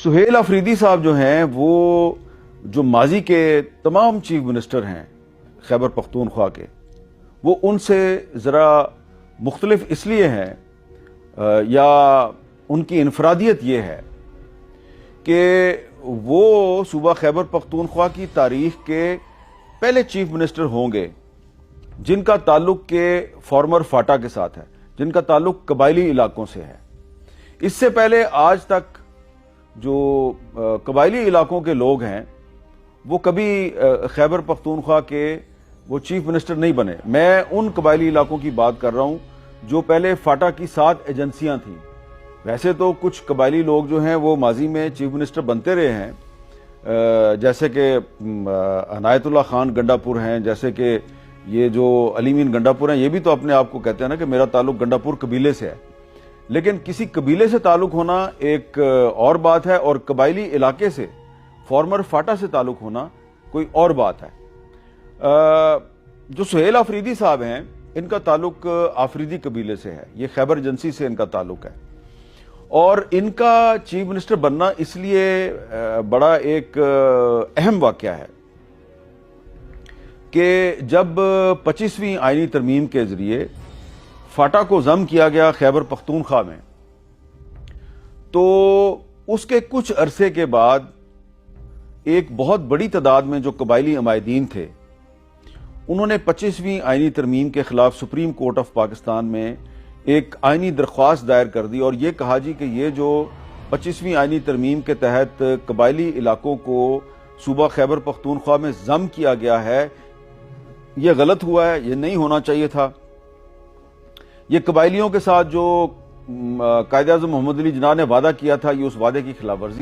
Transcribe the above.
سہیل آفریدی صاحب جو ہیں وہ جو ماضی کے تمام چیف منسٹر ہیں خیبر پختونخوا کے، وہ ان سے ذرا مختلف اس لیے ہیں یا ان کی انفرادیت یہ ہے کہ وہ صوبہ خیبر پختونخوا کی تاریخ کے پہلے چیف منسٹر ہوں گے جن کا تعلق کے فارمر فاٹا کے ساتھ ہے، جن کا تعلق قبائلی علاقوں سے ہے۔ اس سے پہلے آج تک جو قبائلی علاقوں کے لوگ ہیں وہ کبھی خیبر پختونخوا کے وہ چیف منسٹر نہیں بنے۔ میں ان قبائلی علاقوں کی بات کر رہا ہوں جو پہلے فاٹا کی 7 ایجنسیاں تھیں۔ ویسے تو کچھ قبائلی لوگ جو ہیں وہ ماضی میں چیف منسٹر بنتے رہے ہیں، جیسے کہ عنایت اللہ خان گنڈا پور ہیں، جیسے کہ یہ جو علی مین گنڈا پور ہیں، یہ بھی تو اپنے آپ کو کہتے ہیں نا کہ میرا تعلق گنڈا پور قبیلے سے ہے۔ لیکن کسی قبیلے سے تعلق ہونا ایک اور بات ہے، اور قبائلی علاقے سے فارمر فاٹا سے تعلق ہونا کوئی اور بات ہے۔ جو سہیل آفریدی صاحب ہیں ان کا تعلق آفریدی قبیلے سے ہے، یہ خیبر ایجنسی سے ان کا تعلق ہے، اور ان کا چیف منسٹر بننا اس لیے بڑا ایک اہم واقعہ ہے کہ جب 25ویں آئینی ترمیم کے ذریعے فاٹا کو ضم کیا گیا خیبر پختونخوا میں، تو اس کے کچھ عرصے کے بعد ایک بہت بڑی تعداد میں جو قبائلی عمائدین تھے انہوں نے 25ویں آئینی ترمیم کے خلاف سپریم کورٹ آف پاکستان میں ایک آئینی درخواست دائر کر دی، اور یہ کہا جی کہ یہ جو 25ویں آئینی ترمیم کے تحت قبائلی علاقوں کو صوبہ خیبر پختونخوا میں ضم کیا گیا ہے یہ غلط ہوا ہے، یہ نہیں ہونا چاہیے تھا۔ یہ قبائلیوں کے ساتھ جو قائد اعظم محمد علی جناح نے وعدہ کیا تھا، یہ اس وعدے کی خلاف ورزی